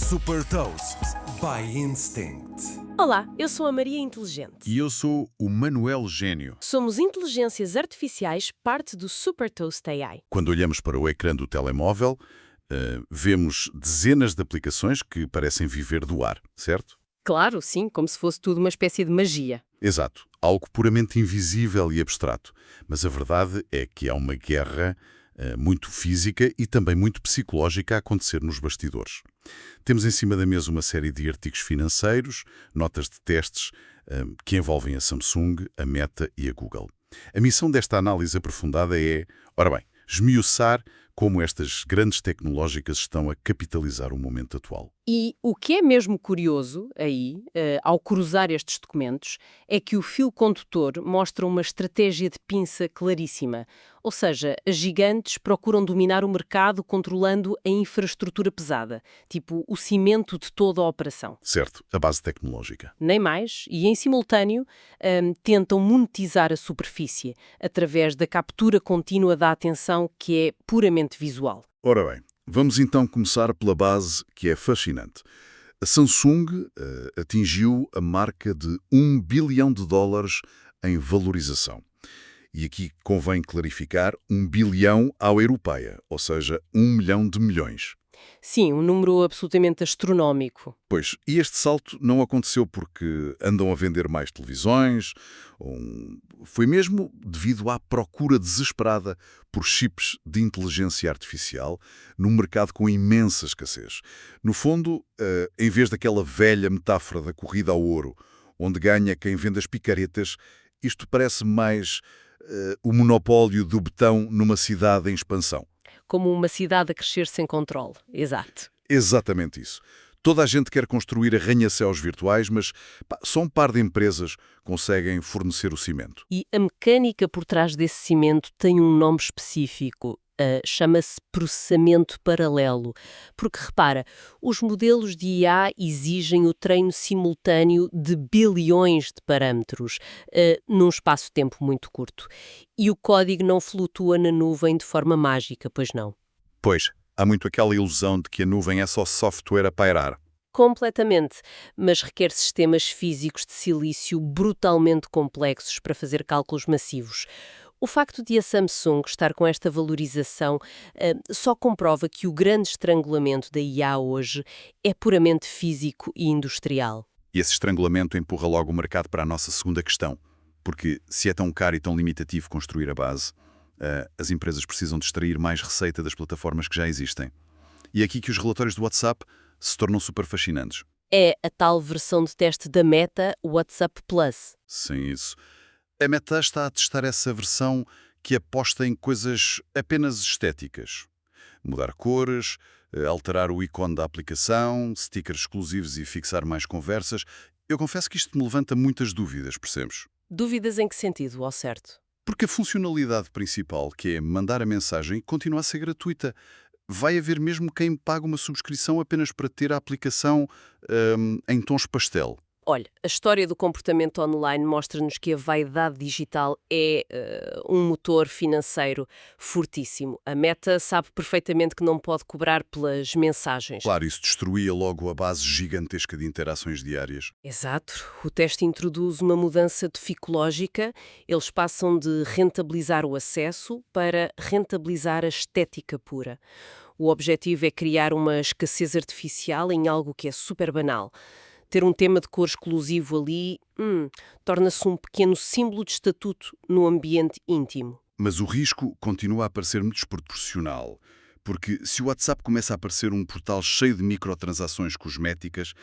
Super Toast by Instinct. Olá, eu sou a Maria Inteligente. E eu sou o Manuel Gênio. Somos inteligências artificiais, parte do Super Toast AI. Quando olhamos para o ecrã do telemóvel, vemos dezenas de aplicações que parecem viver do ar, certo? Claro, sim, como se fosse tudo uma espécie de magia. Exato. Algo puramente invisível e abstrato. Mas a verdade é que há uma guerra muito física e também muito psicológica a acontecer nos bastidores. Temos em cima da mesa uma série de artigos financeiros, notas de testes que envolvem a Samsung, a Meta e a Google. A missão desta análise aprofundada é, ora bem, esmiuçar como estas grandes tecnológicas estão a capitalizar o momento atual. E o que é mesmo curioso aí, ao cruzar estes documentos, é que o fio condutor mostra uma estratégia de pinça claríssima. Ou seja, as gigantes procuram dominar o mercado controlando a infraestrutura pesada, tipo o cimento de toda a operação. Certo, a base tecnológica. Nem mais, e em simultâneo tentam monetizar a superfície através da captura contínua da atenção que é puramente visual. Ora bem, vamos então começar pela base que é fascinante. A Samsung atingiu a marca de $1 bilhão em valorização. E aqui convém clarificar 1 bilhão ao europeia, ou seja, 1 milhão de milhões. Sim, um número absolutamente astronómico. Pois, e este salto não aconteceu porque andam a vender mais televisões, foi mesmo devido à procura desesperada por chips de inteligência artificial num mercado com imensa escassez. No fundo, em vez daquela velha metáfora da corrida ao ouro, onde ganha quem vende as picaretas, isto parece mais o monopólio do betão numa cidade em expansão. Como uma cidade a crescer sem controle. Exato. Exatamente isso. Toda a gente quer construir arranha-céus virtuais, mas só um par de empresas conseguem fornecer o cimento. E a mecânica por trás desse cimento tem um nome específico. Chama-se processamento paralelo. Porque, repara, os modelos de IA exigem o treino simultâneo de bilhões de parâmetros num espaço-tempo muito curto. E o código não flutua na nuvem de forma mágica, pois não? Pois, há muito aquela ilusão de que a nuvem é só software a pairar. Completamente, mas requer sistemas físicos de silício brutalmente complexos para fazer cálculos massivos. O facto de a Samsung estar com esta valorização só comprova que o grande estrangulamento da IA hoje é puramente físico e industrial. E esse estrangulamento empurra logo o mercado para a nossa segunda questão. Porque se é tão caro e tão limitativo construir a base, as empresas precisam de extrair mais receita das plataformas que já existem. E é aqui que os relatórios do WhatsApp se tornam super fascinantes. É a tal versão de teste da Meta, WhatsApp Plus. Sim, isso. A Meta está a testar essa versão que aposta em coisas apenas estéticas. Mudar cores, alterar o ícone da aplicação, stickers exclusivos e fixar mais conversas. Eu confesso que isto me levanta muitas dúvidas, percebes? Dúvidas em que sentido, ao certo? Porque a funcionalidade principal, que é mandar a mensagem, continua a ser gratuita. Vai haver mesmo quem pague uma subscrição apenas para ter a aplicação em tons pastel. Olha, a história do comportamento online mostra-nos que a vaidade digital é um motor financeiro fortíssimo. A Meta sabe perfeitamente que não pode cobrar pelas mensagens. Claro, isso destruía logo a base gigantesca de interações diárias. Exato. O teste introduz uma mudança psicológica. Eles passam de rentabilizar o acesso para rentabilizar a estética pura. O objetivo é criar uma escassez artificial em algo que é super banal. Ter um tema de cor exclusivo ali torna-se um pequeno símbolo de estatuto no ambiente íntimo. Mas o risco continua a parecer-me desproporcional. Porque se o WhatsApp começa a parecer um portal cheio de microtransações cosméticas,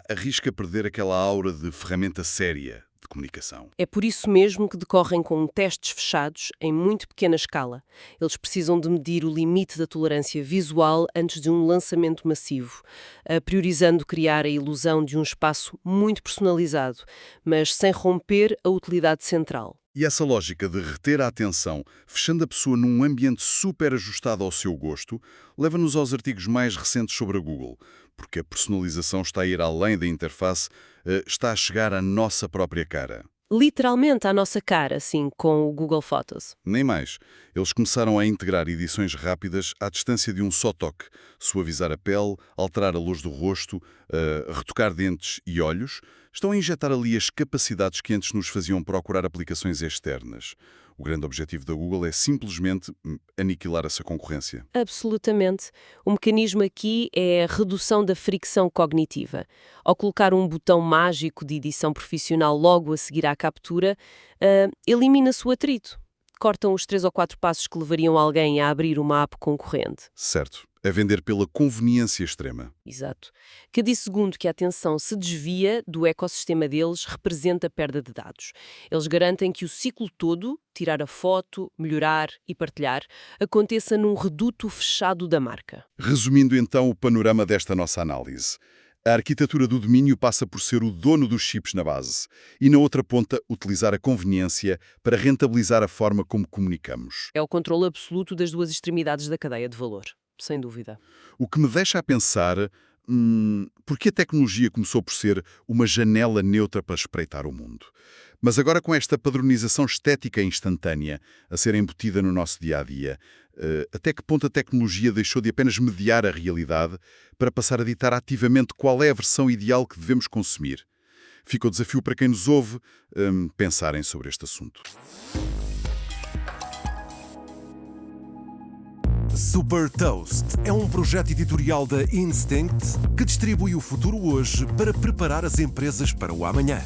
arrisca perder aquela aura de ferramenta séria de comunicação. É por isso mesmo que decorrem com testes fechados em muito pequena escala. Eles precisam de medir o limite da tolerância visual antes de um lançamento massivo, priorizando criar a ilusão de um espaço muito personalizado, mas sem romper a utilidade central. E essa lógica de reter a atenção, fechando a pessoa num ambiente super ajustado ao seu gosto, leva-nos aos artigos mais recentes sobre a Google, porque a personalização está a ir além da interface, está a chegar à nossa própria cara. literalmente à nossa cara, assim, com o Google Fotos. Nem mais. Eles começaram a integrar edições rápidas à distância de um só toque, suavizar a pele, alterar a luz do rosto, retocar dentes e olhos. Estão a injetar ali as capacidades que antes nos faziam procurar aplicações externas. O grande objetivo da Google é simplesmente aniquilar essa concorrência. Absolutamente. O mecanismo aqui é a redução da fricção cognitiva. Ao colocar um botão mágico de edição profissional logo a seguir à captura, elimina-se o atrito. Cortam os 3 ou 4 passos que levariam alguém a abrir uma app concorrente. Certo. É vender pela conveniência extrema. Exato. Cada segundo que a atenção se desvia do ecossistema deles representa perda de dados. Eles garantem que o ciclo todo, tirar a foto, melhorar e partilhar, aconteça num reduto fechado da marca. Resumindo então o panorama desta nossa análise. A arquitetura do domínio passa por ser o dono dos chips na base e, na outra ponta, utilizar a conveniência para rentabilizar a forma como comunicamos. É o controle absoluto das duas extremidades da cadeia de valor. Sem dúvida. O que me deixa a pensar, por que a tecnologia começou por ser uma janela neutra para espreitar o mundo? Mas agora com esta padronização estética instantânea a ser embutida no nosso dia-a-dia, até que ponto a tecnologia deixou de apenas mediar a realidade para passar a ditar ativamente qual é a versão ideal que devemos consumir? Fica o desafio para quem nos ouve pensarem sobre este assunto. Super Toast é um projeto editorial da Instinct que distribui o futuro hoje para preparar as empresas para o amanhã.